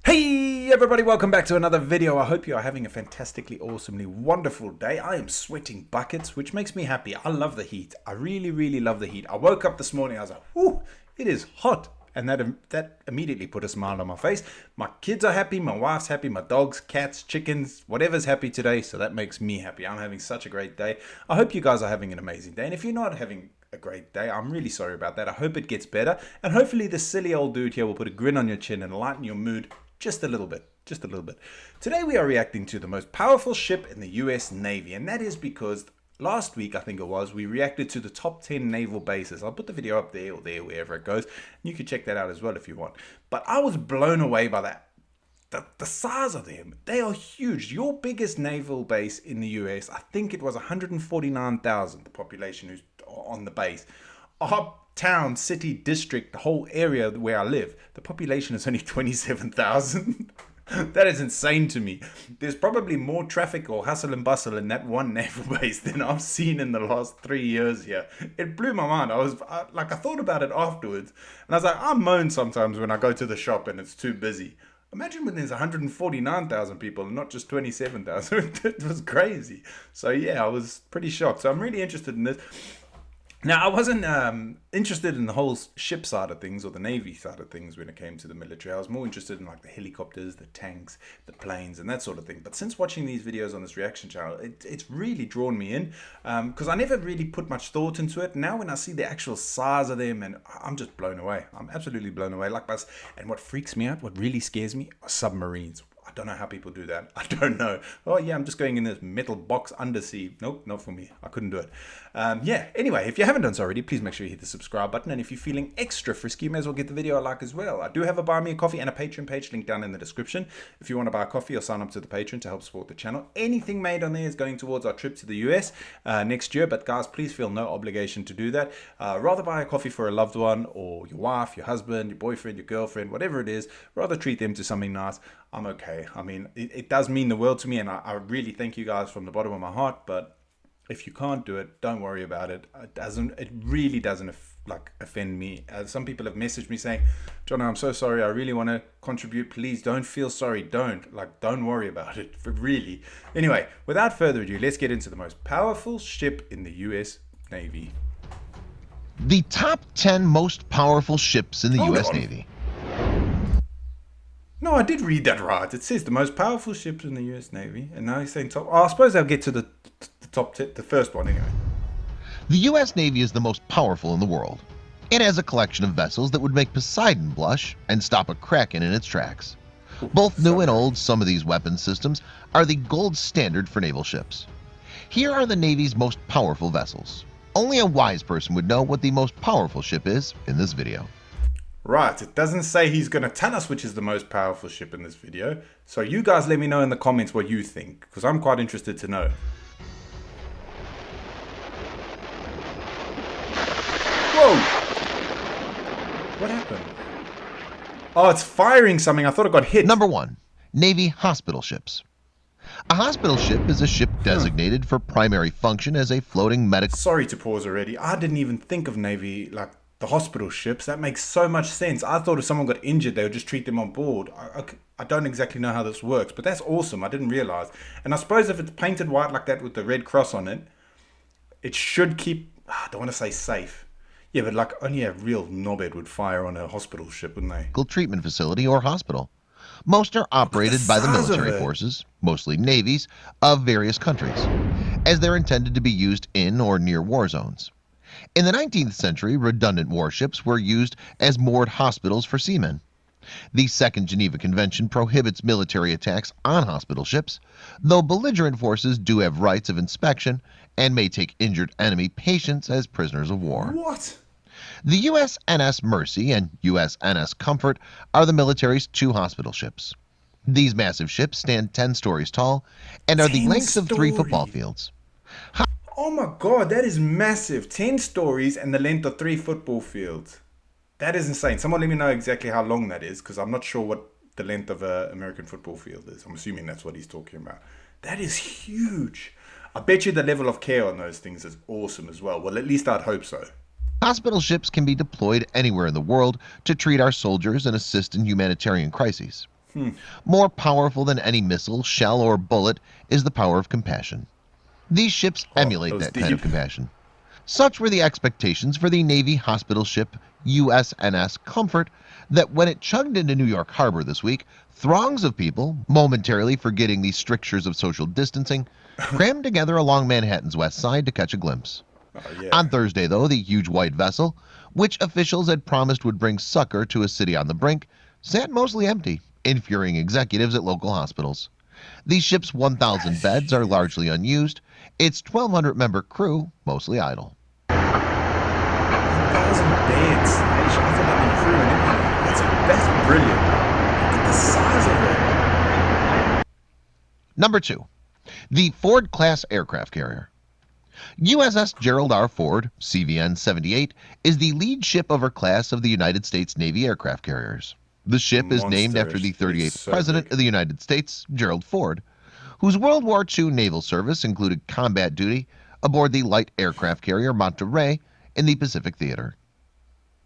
Hey everybody, welcome back to another video. I hope you are having a fantastically, awesomely, wonderful day. I am sweating buckets, which makes me happy. I love the heat. I really love the heat. I woke up this morning, I was like, whoo, it is hot. And that immediately put a smile on my face. My kids are happy, my wife's happy, my dogs, cats, chickens, whatever's happy today. So that makes me happy. I'm having such a great day. I hope you guys are having an amazing day. And if you're not having a great day, I'm really sorry about that. I hope it gets better. And hopefully this silly old dude here will put a grin on your chin and lighten your mood just a little bit. Just a little bit. Today we are reacting to the most powerful ship in the US Navy, and that is because last week, I think it was, we reacted to the top 10 naval bases. I'll put the video up there or there, wherever it goes. You can check that out as well if you want. But I was blown away by that. The size of them, they are huge. Your biggest naval base in the US, I think it was 149,000, the population who's on the base. Our town, city, district, the whole area where I live, the population is only 27,000. That is insane to me. There's probably more traffic or hustle and bustle in that one naval base than I've seen in the last 3 years here. It blew my mind. I thought about it afterwards, and I was like, I moan sometimes when I go to the shop and it's too busy. Imagine when there's 149,000 people and not just 27,000. It was crazy. So yeah, I was pretty shocked. So I'm really interested in this. Now, I wasn't interested in the whole ship side of things or the Navy side of things when it came to the military. I was more interested in like the helicopters, the tanks, the planes, and that sort of thing. But since watching these videos on this reaction channel, it's really drawn me in because I never really put much thought into it. Now, when I see the actual size of them, and I'm just blown away. I'm absolutely blown away. And what freaks me out, what really scares me, are submarines. I don't know how people do that. I don't know. Oh yeah, I'm just going in this metal box undersea. Nope, not for me. I couldn't do it. Yeah, anyway, if you haven't done so already, please make sure you hit the subscribe button. And if you're feeling extra frisky, you may as well give the video a like as well. I do have a Buy Me a Coffee and a Patreon page linked down in the description. If you want to buy a coffee or sign up to the Patreon to help support the channel. Anything made on there is going towards our trip to the US next year. But guys, please feel no obligation to do that. Rather buy a coffee for a loved one or your wife, your husband, your boyfriend, your girlfriend, whatever it is. Rather treat them to something nice. I'm okay. I mean, it does mean the world to me, and I really thank you guys from the bottom of my heart. But if you can't do it, don't worry about it. It really doesn't offend me. Some people have messaged me saying, "Jono, I'm so sorry. I really want to contribute. Please don't feel sorry. Don't worry about it. Really." Anyway, without further ado, let's get into the most powerful ship in the U.S. Navy. The top 10 most powerful ships in the Hold U.S. on. Navy. No, I did read that right. It says the most powerful ships in the U.S. Navy, and now he's saying top. Oh, I suppose I'll get to the top 10, the first one anyway. The U.S. Navy is the most powerful in the world. It has a collection of vessels that would make Poseidon blush and stop a Kraken in its tracks. Both new and old, some of these weapon systems are the gold standard for naval ships. Here are the Navy's most powerful vessels. Only a wise person would know what the most powerful ship is in this video. Right, it doesn't say he's going to tell us which is the most powerful ship in this video. So you guys let me know in the comments what you think, because I'm quite interested to know. Whoa! What happened? Oh, it's firing something. I thought it got hit. Number 1. Navy hospital ships. A hospital ship is a ship designated for primary function as a floating medical... Sorry to pause already. I didn't even think of Navy, like the hospital ships. That makes so much sense. I thought if someone got injured, they would just treat them on board. I don't exactly know how this works, but that's awesome. I didn't realize. And I suppose if it's painted white like that with the red cross on it, it should keep, I don't want to say safe. Yeah, but like only a real knobhead would fire on a hospital ship, wouldn't they? treatment facility or hospital. Most are operated by the military forces, mostly navies, of various countries, as they're intended to be used in or near war zones. In the 19th century, redundant warships were used as moored hospitals for seamen. The Second Geneva Convention prohibits military attacks on hospital ships, though belligerent forces do have rights of inspection and may take injured enemy patients as prisoners of war. What? The USNS Mercy and USNS Comfort are the military's 2 hospital ships. These massive ships stand 10 stories tall and are the length of 3 football fields. Oh my god, that is massive. 10 stories and the length of 3 football fields. That is insane. Someone let me know exactly how long that is, because I'm not sure what the length of an American football field is. I'm assuming that's what he's talking about. That is huge. I bet you the level of care on those things is awesome as well. Well, at least I'd hope so. Hospital ships can be deployed anywhere in the world to treat our soldiers and assist in humanitarian crises. More powerful than any missile, shell, or bullet is the power of compassion. These ships Oh, that emulate was that kind of deep. compassion. Such were the expectations for the Navy hospital ship USNS Comfort that when it chugged into New York Harbor this week, throngs of people, momentarily forgetting the strictures of social distancing, crammed together along Manhattan's west side to catch a glimpse. Oh yeah. On Thursday, though, the huge white vessel, which officials had promised would bring succor to a city on the brink, sat mostly empty, infuriating executives at local hospitals. The ship's 1,000 That's beds are huge. largely unused, its 1,200-member crew mostly idle. 1,000 beds. I thought that'd be crew and everything. That's brilliant. Look at the size of it. Number 2. The Ford-class aircraft carrier. USS Gerald R. Ford, CVN-78, is the lead ship of her class of the United States Navy aircraft carriers. The ship is named after the Monsterish. It's 38th so President big. of the United States, Gerald Ford, whose World War II naval service included combat duty aboard the light aircraft carrier Monterey in the Pacific Theater.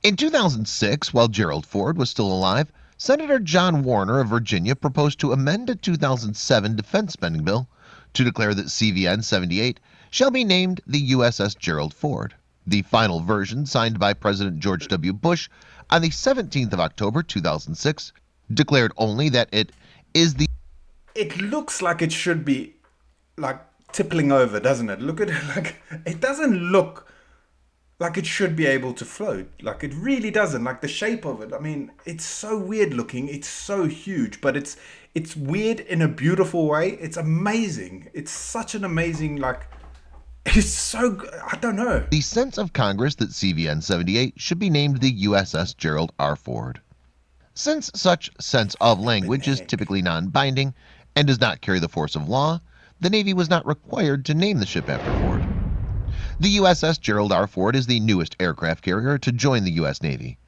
In 2006, while Gerald Ford was still alive, Senator John Warner of Virginia proposed to amend a 2007 defense spending bill to declare that CVN-78 shall be named the USS Gerald Ford. The final version, signed by President George W. Bush on the 17th of October 2006, declared only that it is the It looks like it should be like tippling over, doesn't it? Look at it. Like it doesn't look like it should be able to float. Like it really doesn't. Like the shape of it. I mean, it's so weird looking. It's so huge, but it's weird in a beautiful way. It's amazing. It's such an amazing like. It's so. I don't know. the sense of Congress that CVN-78 should be named the USS Gerald R. Ford. Since such sense of Flipping language is heck. typically non-binding and does not carry the force of law, the Navy was not required to name the ship after Ford. The USS Gerald R. Ford is the newest aircraft carrier to join the U.S. Navy.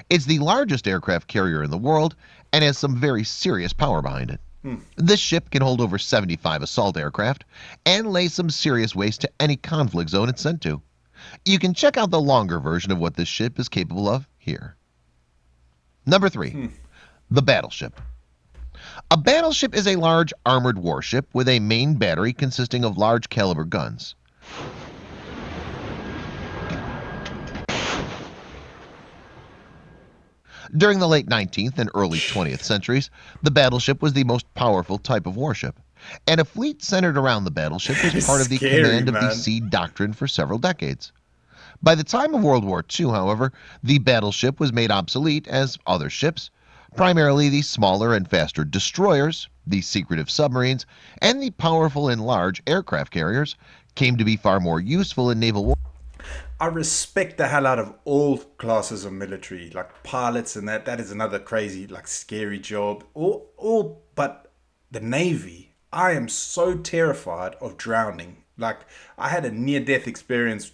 It's the largest aircraft carrier in the world and has some very serious power behind it. This ship can hold over 75 assault aircraft and lay some serious waste to any conflict zone it's sent to. You can check out the longer version of what this ship is capable of here. Number 3. The Battleship. A battleship is a large armored warship with a main battery consisting of large caliber guns. During the late 19th and early 20th centuries, the battleship was the most powerful type of warship, and a fleet centered around the battleship was That is part of the scary, command of the man. sea doctrine for several decades. By the time of World War II, however, the battleship was made obsolete as other ships, primarily the smaller and faster destroyers, the secretive submarines, and the powerful and large aircraft carriers, came to be far more useful in naval war. I respect the hell out of all classes of military, like pilots and that. That is another crazy, like scary job. All but the Navy. I am so terrified of drowning. Like I had a near-death experience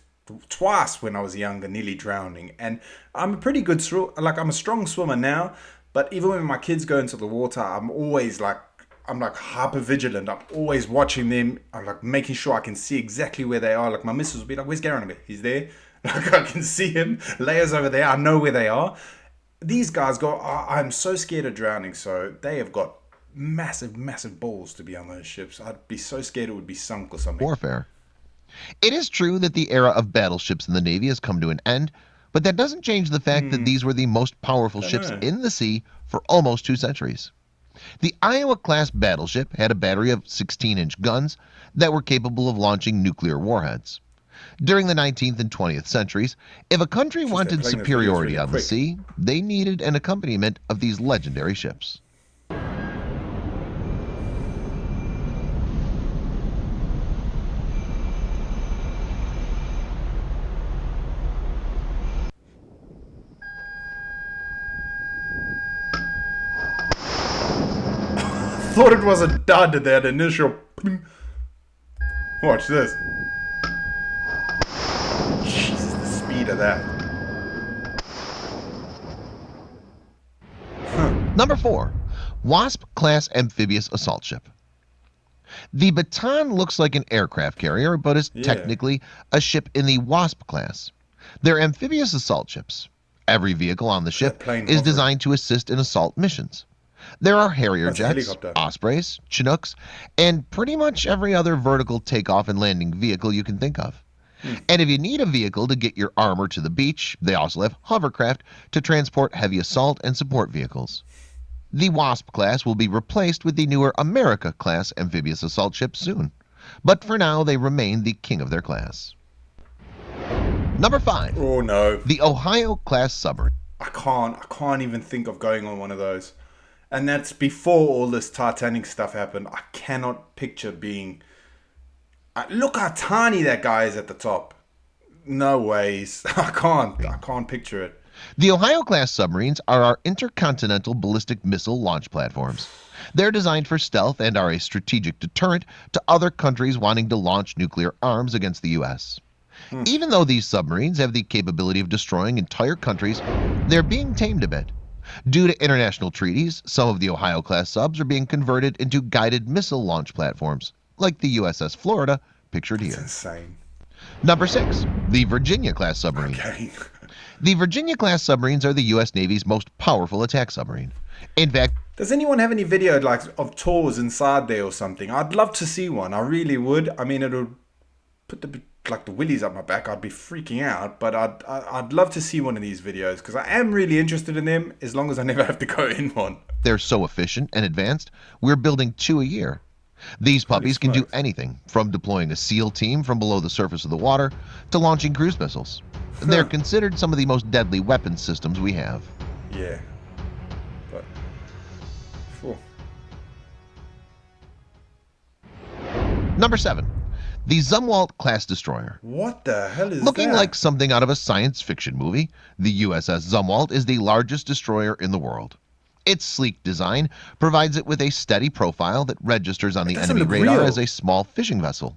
twice when I was younger, nearly drowning. And I'm a pretty good like I'm a strong swimmer now. But even when my kids go into the water, I'm like hyper vigilant. I'm always watching them. I'm like making sure I can see exactly where they are. Like my missus will be like, "Where's Garen? He's there." Like I can see him. Layers over there. I know where they are. These guys go. I'm so scared of drowning. So they have got massive, massive balls to be on those ships. I'd be so scared it would be sunk or something. Warfare. It is true that the era of battleships in the Navy has come to an end, but that doesn't change the fact that these were the most powerful Don't ships know. in the sea for almost 2 centuries. The Iowa-class battleship had a battery of 16-inch guns that were capable of launching nuclear warheads. During the 19th and 20th centuries, if a country Jeez, they're wanted playing those videos superiority really on the quick. sea, they needed an accompaniment of these legendary ships. Thought it was a dud at that initial. Watch this. Jesus, the speed of that. Number 4. Wasp-class amphibious assault ship. The Baton looks like an aircraft carrier, but is Yeah. technically a ship in the Wasp class. They're amphibious assault ships. Every vehicle on the Look at ship that plane is hovering. designed to assist in assault missions. There are Harrier That's a jets, helicopter. Ospreys, Chinooks, and pretty much every other vertical takeoff and landing vehicle you can think of. And if you need a vehicle to get your armor to the beach, they also have hovercraft to transport heavy assault and support vehicles. The Wasp class will be replaced with the newer America class amphibious assault ships soon, but for now they remain the king of their class. Number 5. Oh no. The Ohio class submarine. I can't even think of going on one of those. And that's before all this Titanic stuff happened. I cannot picture being... look how tiny that guy is at the top. No ways. I can't picture it. The Ohio class submarines are our intercontinental ballistic missile launch platforms. They're designed for stealth and are a strategic deterrent to other countries wanting to launch nuclear arms against the US. Even though these submarines have the capability of destroying entire countries, they're being tamed a bit. Due to international treaties, some of the Ohio class subs are being converted into guided missile launch platforms, like the USS Florida, pictured It's here. insane. Number 6. The Virginia class submarine. Okay. The Virginia class submarines are the US Navy's most powerful attack submarine. In fact, Does anyone have any video like of tours inside there or something? I'd love to see one. I really would. I mean, it'll put the willies up my back. I'd be freaking out. But I'd love to see one of these videos because I am really interested in them. As long as I never have to go in one. they're so efficient and advanced, we're building 2 a year. These puppies can do smokes. anything from deploying a SEAL team from below the surface of the water to launching cruise missiles. They're considered some of the most deadly weapons systems we have. Yeah. But. Phew. Number 7. The Zumwalt class destroyer. What the hell is Looking that? like something out of a science fiction movie, the USS Zumwalt is the largest destroyer in the world. Its sleek design provides it with a steady profile that registers on the doesn't enemy look radar real. as a small fishing vessel.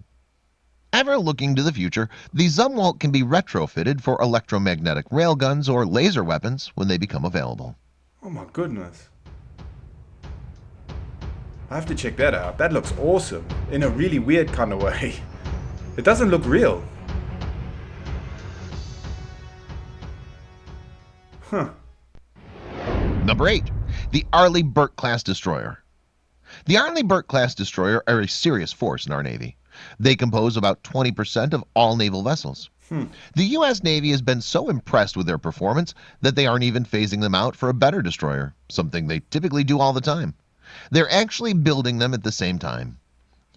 Ever looking to the future, the Zumwalt can be retrofitted for electromagnetic railguns or laser weapons when they become available. Oh my goodness. I have to check that out. That looks awesome. In a really weird kind of way. It doesn't look real. Huh. Number 8. The Arleigh Burke class destroyer. The Arleigh Burke class destroyer are a serious force in our Navy. They compose about 20% of all naval vessels. The US Navy has been so impressed with their performance that they aren't even phasing them out for a better destroyer, something they typically do all the time. They're actually building them at the same time.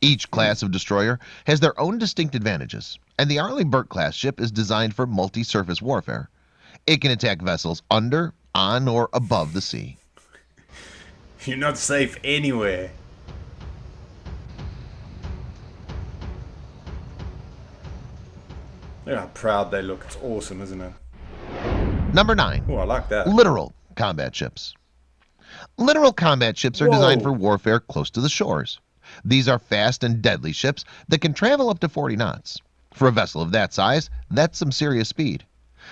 Each class of destroyer has their own distinct advantages, and the Arleigh Burke class ship is designed for multi-surface warfare. It can attack vessels under, on, or above the sea. You're not safe anywhere. Look how proud they look. It's awesome, isn't it? Number 9. Oh, I like that. Littoral combat ships. Littoral combat ships are designed Whoa. for warfare close to the shores. These are fast and deadly ships that can travel up to 40 knots. For a vessel of that size, that's some serious speed.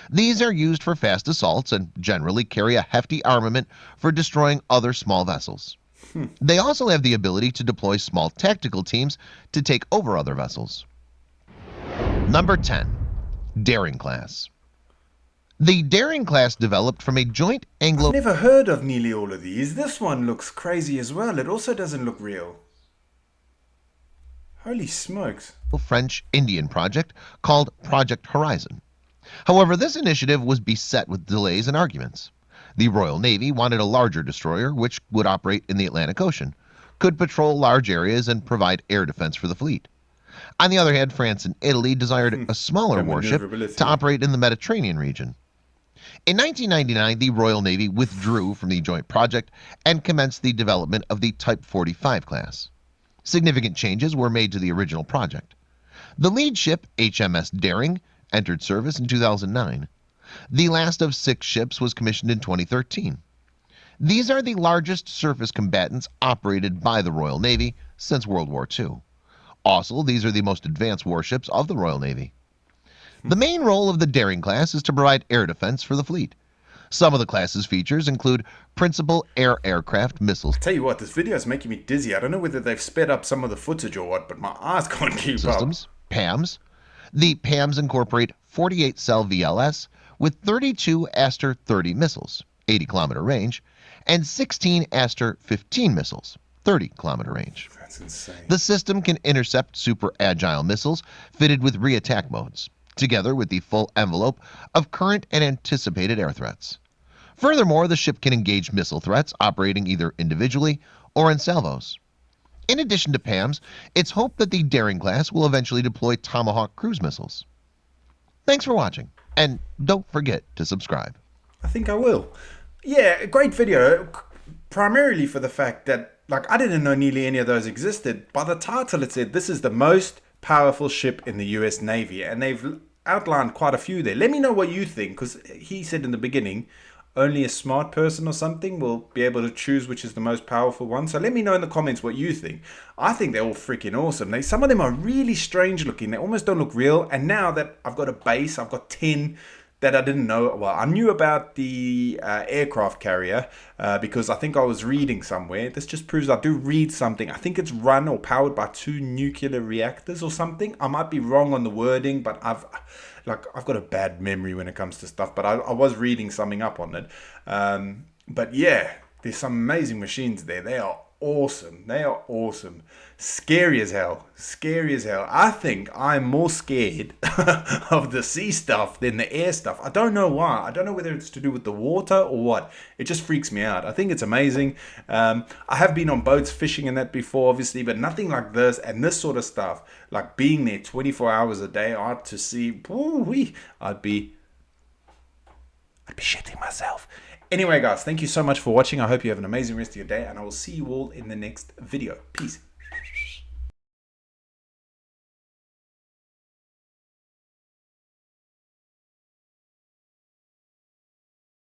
These are used for fast assaults and generally carry a hefty armament for destroying other small vessels. They also have the ability to deploy small tactical teams to take over other vessels. Number 10. Daring class. The Daring class developed from a joint Anglo I've never heard of nearly all of these. This one looks crazy as well. It also doesn't look real. Holy smokes. French-Indian project called Project Horizon. However, this initiative was beset with delays and arguments. The Royal Navy wanted a larger destroyer which would operate in the Atlantic Ocean, could patrol large areas and provide air defense for the fleet. On the other hand, France and Italy desired a smaller Their warship maneuverability. to operate in the Mediterranean region. In 1999, the Royal Navy withdrew from the joint project and commenced the development of the Type 45 class. Significant changes were made to the original project. The lead ship, HMS Daring, entered service in 2009. The last of 6 ships was commissioned in 2013. These are the largest surface combatants operated by the Royal Navy since World War II. Also, these are the most advanced warships of the Royal Navy. The main role of the Daring class is to provide air defense for the fleet. Some of the class's features include principal aircraft missiles Tell you what, this video is making me dizzy. I don't know whether they've sped up some of the footage or what, but my eyes can't keep systems, PAMs. The PAMs incorporate 48-cell VLS with 32 Aster 30 missiles, 80-kilometer range, and 16 Aster 15 missiles, 30-kilometer range. That's insane. The system can intercept super agile missiles fitted with re-attack modes, together with the full envelope of current and anticipated air threats. Furthermore, the ship can engage missile threats operating either individually or in salvos. In addition to PAMs, it's hoped that the Daring class will eventually deploy Tomahawk cruise missiles. Thanks for watching, and don't forget to subscribe. I think I will. Yeah, a great video, primarily for the fact that, like, I didn't know nearly any of those existed. By the title, it said this is the most powerful ship in the US Navy, and they've outlined quite a few there. Let me know what you think, because he said in the beginning, only a smart person or something will be able to choose which is the most powerful one. So let me know in the comments what you think. I think they're all freaking awesome. Some of them are really strange looking. They almost don't look real. And now that I've got a base, I've got 10 that I didn't know. Well, I knew about the aircraft carrier because I think I was reading somewhere. This just proves I do read something. I think it's run or powered by 2 nuclear reactors or something. I might be wrong on the wording, but I've got a bad memory when it comes to stuff. But I was reading something up on it. But yeah, there's some amazing machines there. They are awesome. They are awesome. Scary as hell. Scary as hell. I think I'm more scared of the sea stuff than the air stuff. I don't know why. I don't know whether it's to do with the water or what. It just freaks me out. I think it's amazing. I have been on boats fishing and that before, obviously, but nothing like this and this sort of stuff. Like being there 24 hours a day out to sea. I'd be shitting myself. Anyway, guys, thank you so much for watching. I hope you have an amazing rest of your day, and I will see you all in the next video. Peace.